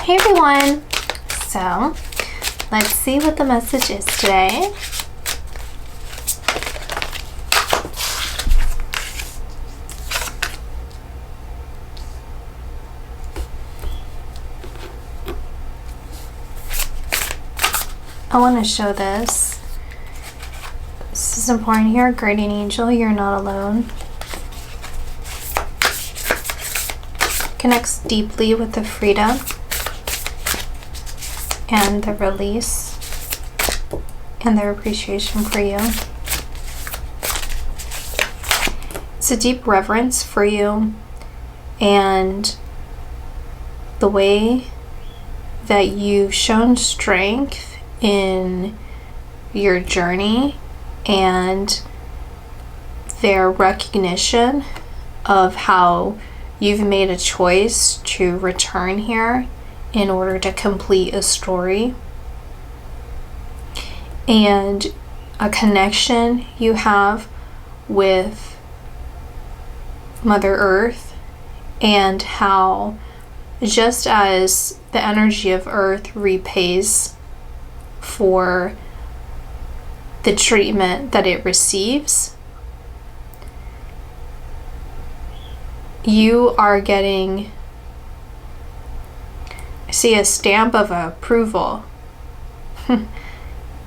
Hey everyone! So, let's see what the message is today. I want to show this. This is important here. Guardian angel, you're not alone. Connects deeply with the freedom and the release and their appreciation for you. It's a deep reverence for you and the way that you've shown strength in your journey and their recognition of how you've made a choice to return here in order to complete a story, and a connection you have with Mother Earth, and how just as the energy of Earth repays for the treatment that it receives, you are getting, I see a stamp of approval.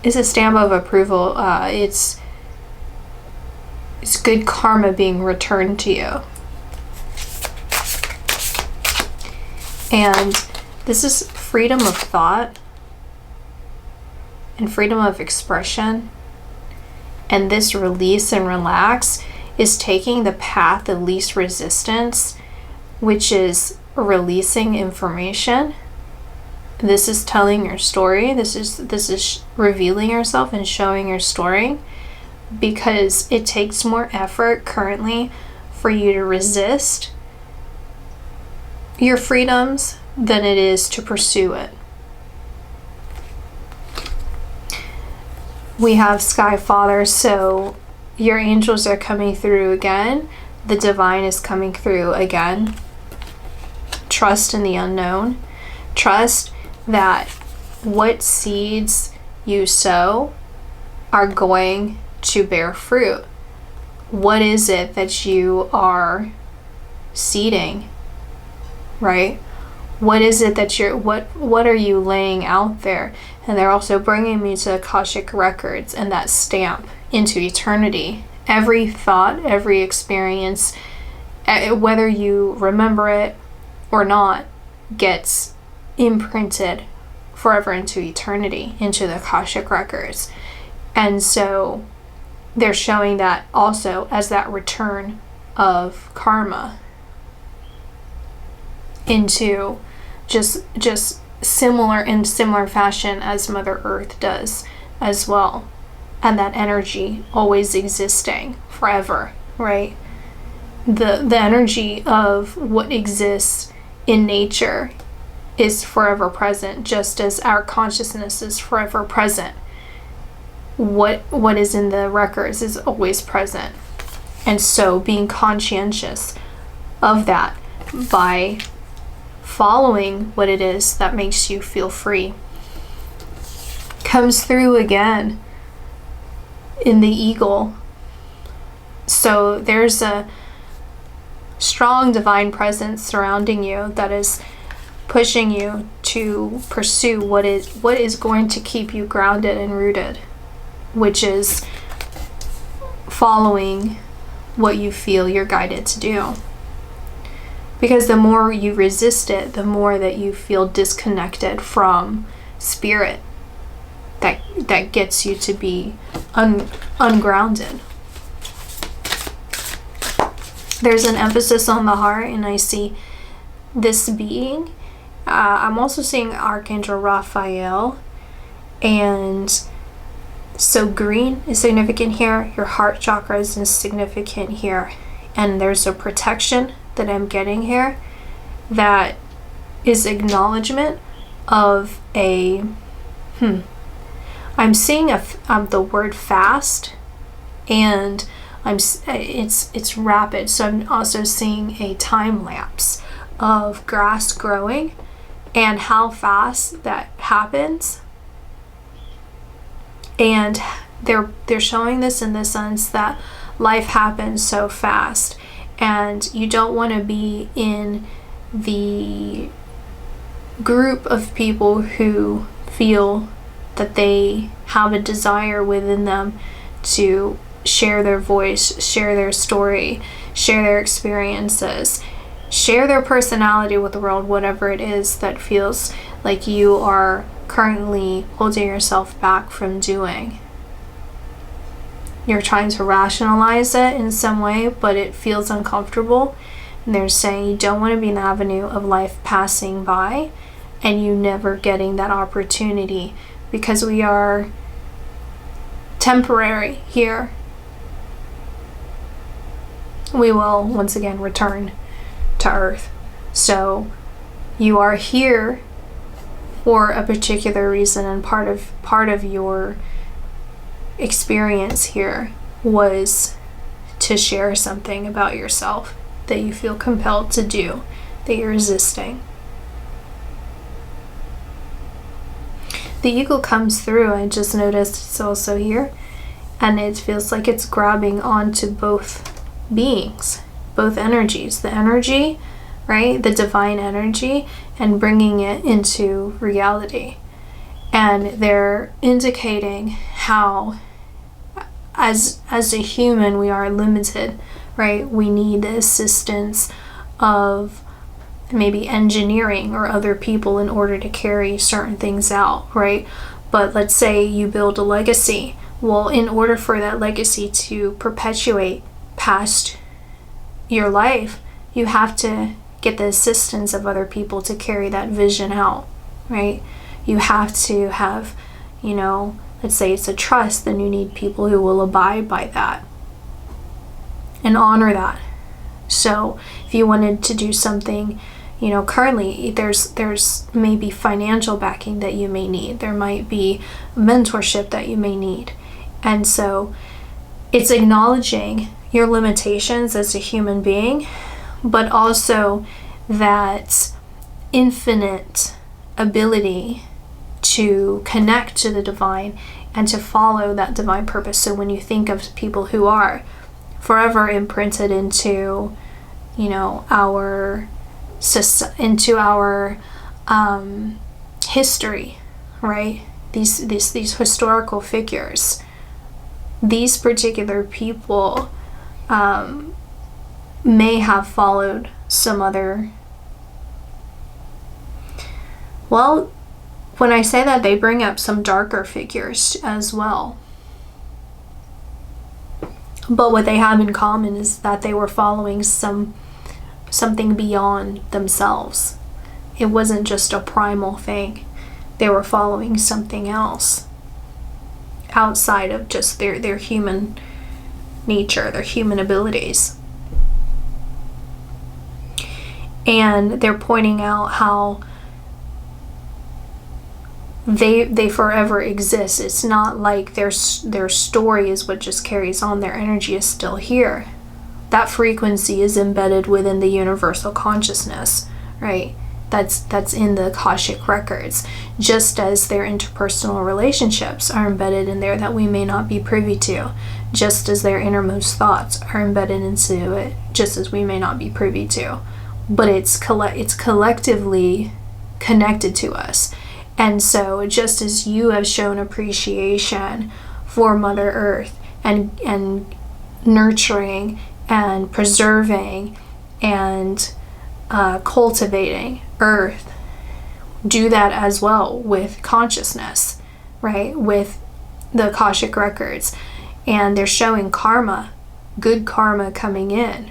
It's a stamp of approval. It's good karma being returned to you. And this is freedom of thought and freedom of expression. And this release and relax is taking the path of least resistance, which is releasing information. This is telling your story. This is revealing yourself and showing your story, because it takes more effort currently for you to resist your freedoms than it is to pursue it. We have Sky Father, so your angels are coming through again. The divine is coming through again. Trust in the unknown. Trust that what seeds you sow are going to bear fruit. What is it that you are seeding, right? What is it that what are you laying out there? And they're also bringing me to Akashic records and that stamp into eternity. Every thought, every experience, whether you remember it or not, gets imprinted forever into eternity, into the Akashic records. And so they're showing that also as that return of karma into just similar fashion as Mother Earth does as well. And that energy always existing forever, right? The energy of what exists in nature is forever present, just as our consciousness is forever present. What is in the records is always present. And so being conscientious of that by following what it is that makes you feel free comes through again in the eagle. So there's a strong divine presence surrounding you that is pushing you to pursue what is going to keep you grounded and rooted, which is following what you feel you're guided to do. Because the more you resist it, the more that you feel disconnected from spirit. That gets you to be ungrounded. There's an emphasis on the heart, and I see this being. I'm also seeing Archangel Raphael, and so green is significant here. Your heart chakra is significant here, and there's a protection that I'm getting here that is acknowledgement of a I'm seeing the word fast, and it's rapid. So I'm also seeing a time lapse of grass growing and how fast that happens. And they're showing this in the sense that life happens so fast, and you don't want to be in the group of people who feel that they have a desire within them to share their voice, share their story, share their experiences, share their personality with the world, whatever it is that feels like you are currently holding yourself back from doing. You're trying to rationalize it in some way, but it feels uncomfortable. And they're saying you don't want to be in the avenue of life passing by and you never getting that opportunity, because we are temporary here. We will once again return to Earth. So you are here for a particular reason, and part of your experience here was to share something about yourself that you feel compelled to do, that you're resisting. The eagle comes through. I just noticed it's also here, and it feels like it's grabbing onto both beings, both energies, the energy, right, the divine energy, and bringing it into reality. And they're indicating how as a human we are limited, right? We need the assistance of maybe engineering or other people in order to carry certain things out, right? But let's say you build a legacy. Well, in order for that legacy to perpetuate past your life, you have to get the assistance of other people to carry that vision out, right? You have to have, let's say it's a trust, then you need people who will abide by that and honor that. So if you wanted to do something, currently there's maybe financial backing that you may need. There might be mentorship that you may need. And so it's acknowledging your limitations as a human being, but also that infinite ability to connect to the divine and to follow that divine purpose. So when you think of people who are forever imprinted into, our history, right? These historical figures, these particular people may have followed some other. Well, when I say that, they bring up some darker figures as well. But what they have in common is that they were following something beyond themselves. It wasn't just a primal thing. They were following something else outside of just their human nature, their human abilities. And they're pointing out how they forever exist. It's not like their story is what just carries on. Their energy is still here. That frequency is embedded within the universal consciousness, right? That's in the Akashic records, just as their interpersonal relationships are embedded in there that we may not be privy to, just as their innermost thoughts are embedded into it, just as we may not be privy to. But it's collectively connected to us. And so just as you have shown appreciation for Mother Earth and nurturing and preserving and cultivating Earth, do that as well with consciousness, right? With the Akashic records. And they're showing karma, good karma coming in,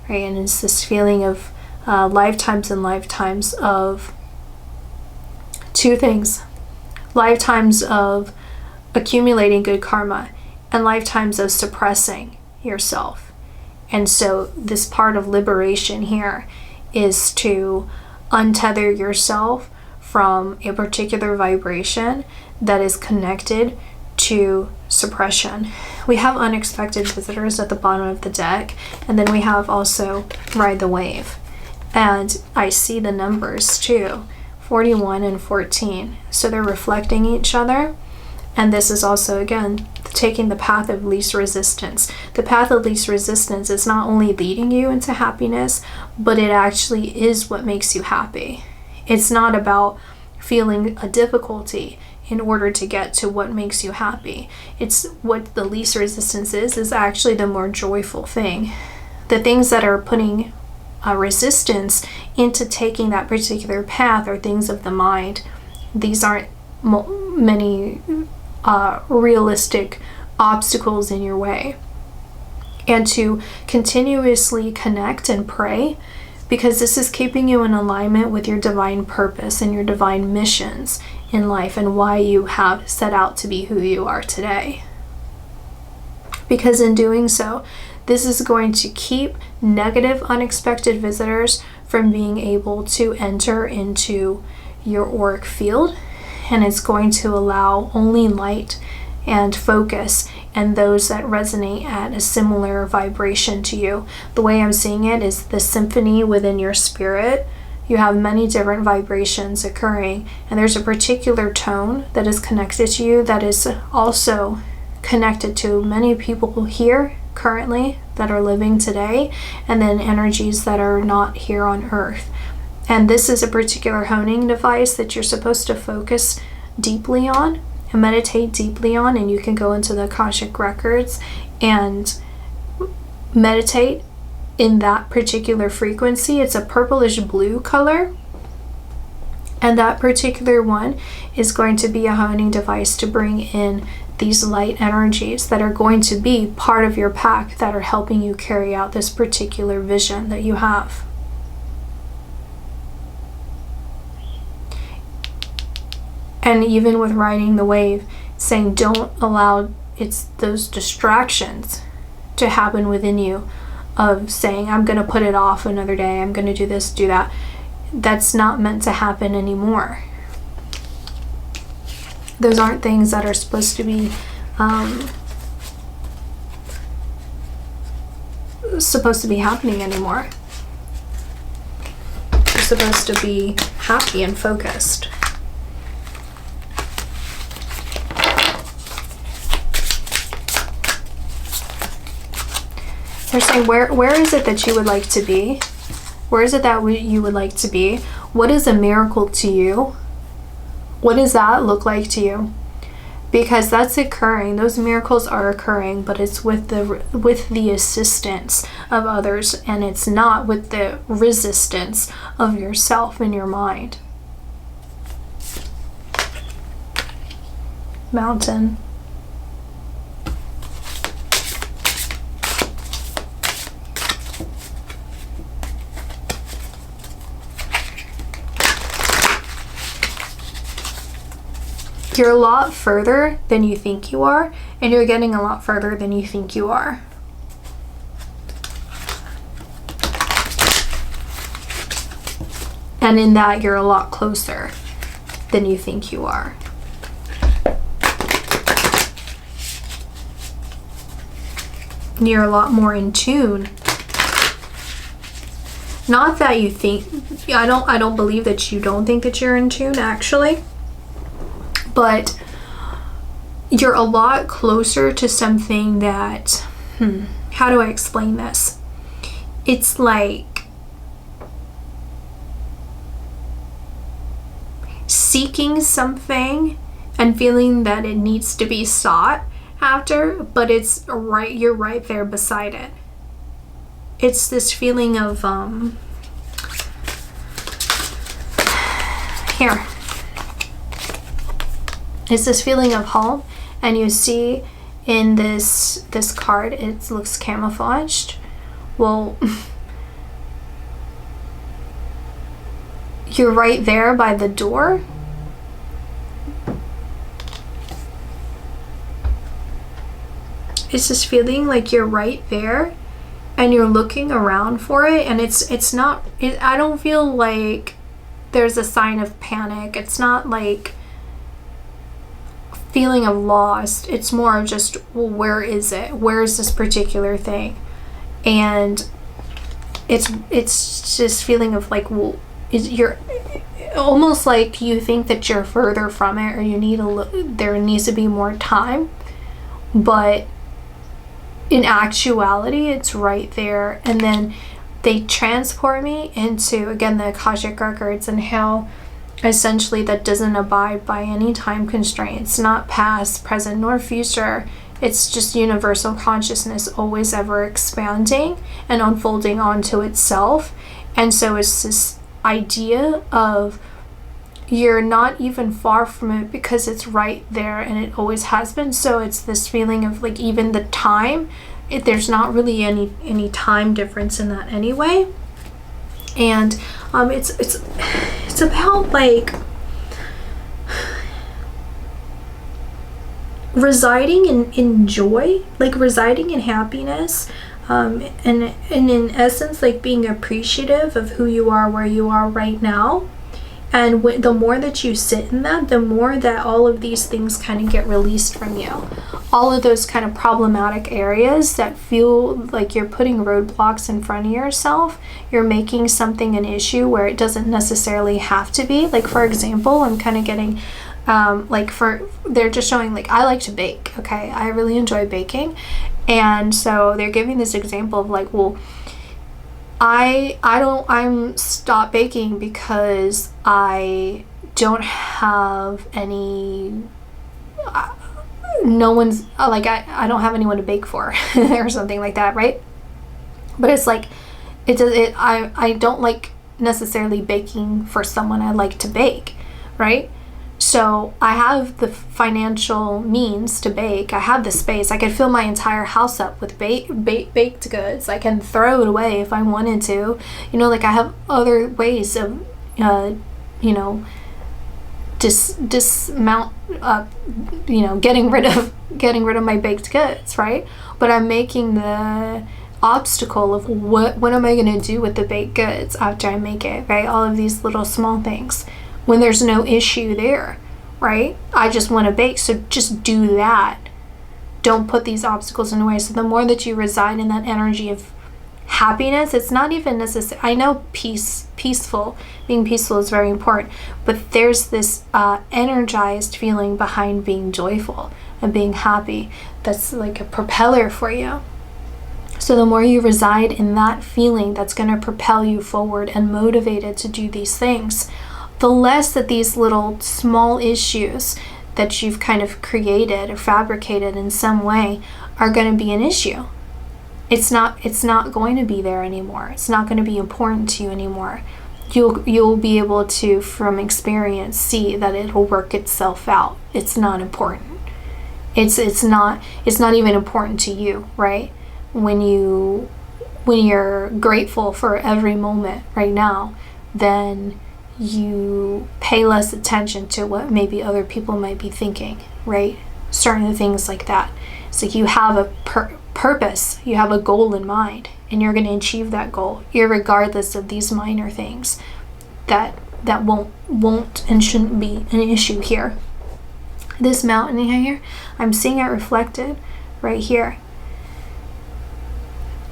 right? And it's this feeling of lifetimes and lifetimes of two things: lifetimes of accumulating good karma and lifetimes of suppressing yourself. And so this part of liberation here is to untether yourself from a particular vibration that is connected to suppression. We have unexpected visitors at the bottom of the deck, and then we have also ride the wave. And I see the numbers too. 41 and 14. So they're reflecting each other. And this is also, again, taking the path of least resistance. The path of least resistance is not only leading you into happiness, but it actually is what makes you happy. It's not about feeling a difficulty in order to get to what makes you happy. It's what the least resistance is actually the more joyful thing. The things that are putting resistance into taking that particular path are things of the mind. These aren't many realistic obstacles in your way. And to continuously connect and pray, because this is keeping you in alignment with your divine purpose and your divine missions in life and why you have set out to be who you are today. Because in doing so, this is going to keep negative, unexpected visitors from being able to enter into your auric field, and it's going to allow only light and focus and those that resonate at a similar vibration to you. The way I'm seeing it is the symphony within your spirit. You have many different vibrations occurring, and there's a particular tone that is connected to you that is also connected to many people here currently that are living today, and then energies that are not here on earth. And this is a particular honing device that you're supposed to focus deeply on and meditate deeply on, and you can go into the Akashic records and meditate in that particular frequency. It's a purplish blue color, and that particular one is going to be a honing device to bring in these light energies that are going to be part of your pack that are helping you carry out this particular vision that you have. And even with riding the wave, saying don't allow those distractions to happen within you of saying, I'm going to put it off another day, I'm going to do this, do that. That's not meant to happen anymore. Those aren't things that are supposed to be happening anymore. You're supposed to be happy and focused. They're saying, where is it that you would like to be? Where is it that you would like to be? What is a miracle to you? What does that look like to you? Because that's occurring. Those miracles are occurring, but it's with the assistance of others, and it's not with the resistance of yourself and your mind. Mountain. You're a lot further than you think you are, and you're getting a lot further than you think you are. And in that, you're a lot closer than you think you are. And you're a lot more in tune. Not that you think, I don't believe that you don't think that you're in tune, actually. But you're a lot closer to something that, how do I explain this? It's like seeking something and feeling that it needs to be sought after, but it's right, you're right there beside it. It's this feeling of, here. It's this feeling of home, and you see in this card, it looks camouflaged. Well, you're right there by the door. It's this feeling like you're right there, and you're looking around for it, and it's not. I don't feel like there's a sign of panic. It's not like feeling of lost. It's more of just, well, where is it? Where is this particular thing? And it's just feeling of like, well, almost like you think that you're further from it, or you need there needs to be more time, but in actuality it's right there. And then they transport me into, again, the Akashic records, and how essentially that doesn't abide by any time constraint. It's not past, present, nor future. It's just universal consciousness, always ever expanding and unfolding onto itself. And so it's this idea of you're not even far from it, because it's right there and it always has been. So it's this feeling of like, even the time, there's not really any time difference in that anyway. And it's about like residing in joy, like residing in happiness, and in essence, like being appreciative of who you are, where you are right now. And the more that you sit in that, the more that all of these things kind of get released from you. All of those kind of problematic areas that feel like you're putting roadblocks in front of yourself, you're making something an issue where it doesn't necessarily have to be. Like, for example, I'm kind of getting they're just showing, like, I like to bake, okay? I really enjoy baking. And so they're giving this example of like, well, I'm stopped baking because I don't have any, no one's, like, I don't have anyone to bake for or something like that, right? But it's like, I don't like necessarily baking for someone. I like to bake, right? So I have the financial means to bake. I have the space. I could fill my entire house up with baked goods. I can throw it away if I wanted to. You know, like, I have other ways of, dismount, getting rid of my baked goods, right? But I'm making the obstacle of what am I going to do with the baked goods after I make it, right? All of these little small things, when there's no issue there, right? I just want to bake, so just do that. Don't put these obstacles in the way. So the more that you reside in that energy of happiness, it's not even necessary. I know peaceful, being peaceful is very important, but there's this energized feeling behind being joyful and being happy that's like a propeller for you. So the more you reside in that feeling, that's going to propel you forward and motivated to do these things. The less that these little small issues that you've kind of created or fabricated in some way are going to be an issue. It's not going to be there anymore. It's not going to be important to you anymore. You'll be able to, from experience, see that it'll work itself out. It's not important. It's not even important to you, right? When you're grateful for every moment right now, then you pay less attention to what maybe other people might be thinking, right? Certain things like that. It's like you have a purpose, you have a goal in mind, and you're going to achieve that goal, irregardless of these minor things that won't and shouldn't be an issue here. This mountain here, I'm seeing it reflected right here.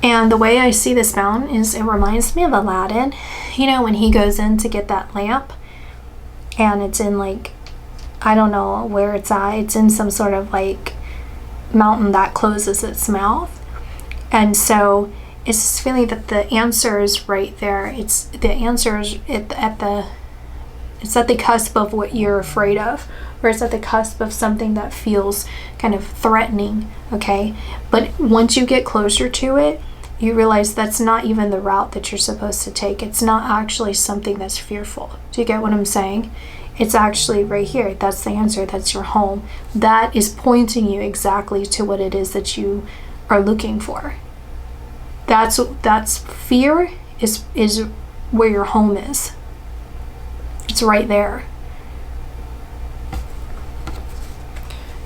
And the way I see this mountain is, it reminds me of Aladdin, when he goes in to get that lamp, and it's in, like, I don't know where it's at. It's in some sort of like mountain that closes its mouth. And so it's this feeling that the answer is right there. It's the answer is it's at the cusp of what you're afraid of, or it's at the cusp of something that feels kind of threatening, okay? But once you get closer to it, you realize that's not even the route that you're supposed to take. It's not actually something that's fearful. Do you get what I'm saying? It's actually right here. That's the answer. That's your home. That is pointing you exactly to what it is that you are looking for. That's fear is where your home is. It's right there.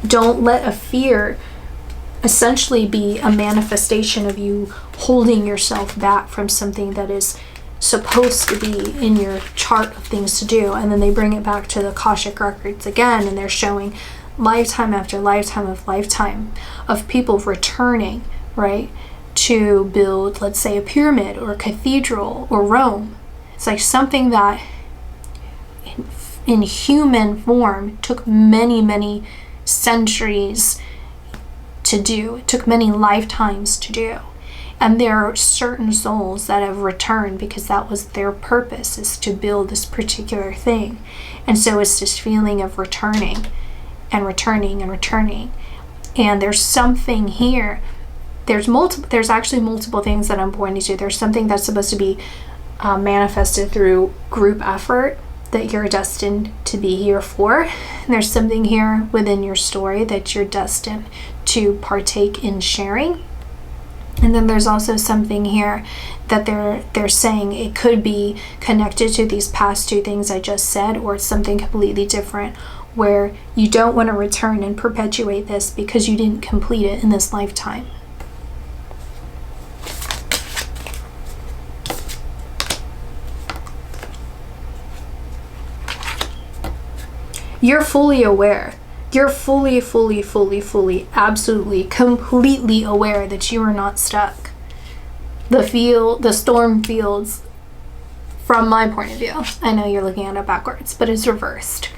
Don't let a fear essentially be a manifestation of you holding yourself back from something that is supposed to be in your chart of things to do. And then they bring it back to the Akashic records again, and they're showing lifetime after lifetime of people returning, right, to build, let's say, a pyramid or a cathedral or Rome. It's like something that in human form took many, many centuries to do. It took many lifetimes to do. And there are certain souls that have returned because that was their purpose, is to build this particular thing. And so it's this feeling of returning and returning and returning. And there's something here. There's actually multiple things that I'm pointing to. There's something that's supposed to be manifested through group effort that you're destined to be here for. And there's something here within your story that you're destined to partake in sharing. And then there's also something here that they're saying it could be connected to these past two things I just said, or it's something completely different, where you don't want to return and perpetuate this because you didn't complete it in this lifetime. You're fully aware. You're fully, absolutely, completely aware that you are not stuck. The storm feels, from my point of view, I know you're looking at it backwards, but it's reversed.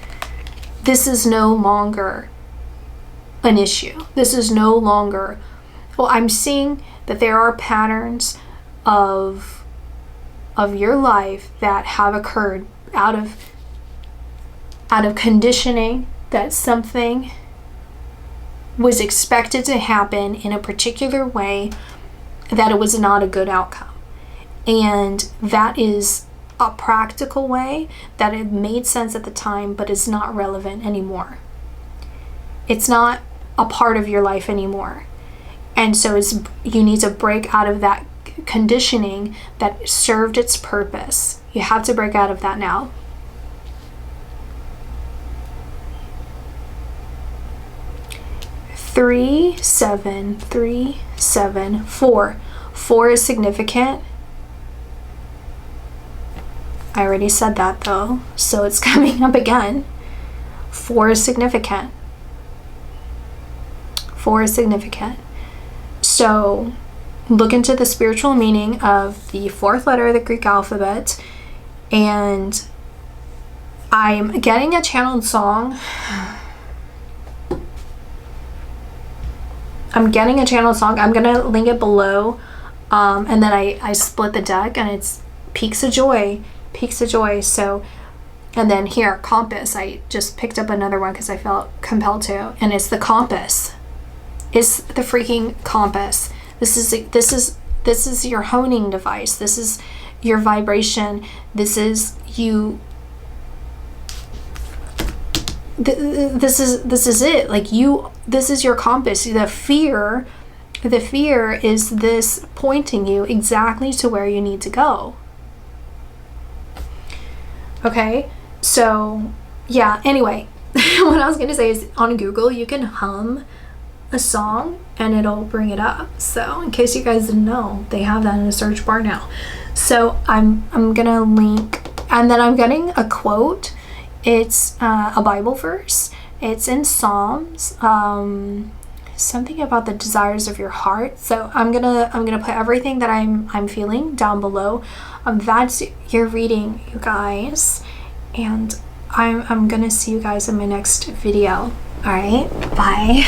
This is no longer an issue. This is no longer, well, I'm seeing that there are patterns of your life that have occurred out of conditioning, that something was expected to happen in a particular way, that it was not a good outcome. And that is a practical way that it made sense at the time, but is not relevant anymore. It's not a part of your life anymore. And so you need to break out of that conditioning that served its purpose. You have to break out of that now. 3, 7, 3, 7, 4. 4 is significant. I already said that though, so it's coming up again. 4 is significant. 4 is significant. So look into the spiritual meaning of the 4th letter of the Greek alphabet, and I'm getting a channeled song. I'm gonna link it below, and then I split the deck, and it's Peaks of Joy. So, and then here, Compass. I just picked up another one because I felt compelled to, and it's the compass. It's the freaking compass. This is your honing device. This is your vibration. This is you. This is it. Like you, this is your compass. The fear is this pointing you exactly to where you need to go. Okay, so yeah, anyway, what I was gonna say is on Google you can hum a song and it'll bring it up. So in case you guys didn't know, they have that in a search bar now. So I'm gonna link, and then I'm getting a quote. It's a Bible verse. It's in Psalms. Something about the desires of your heart. So I'm gonna put everything that I'm feeling down below. That's your reading, you guys, and I'm gonna see you guys in my next video. All right, bye.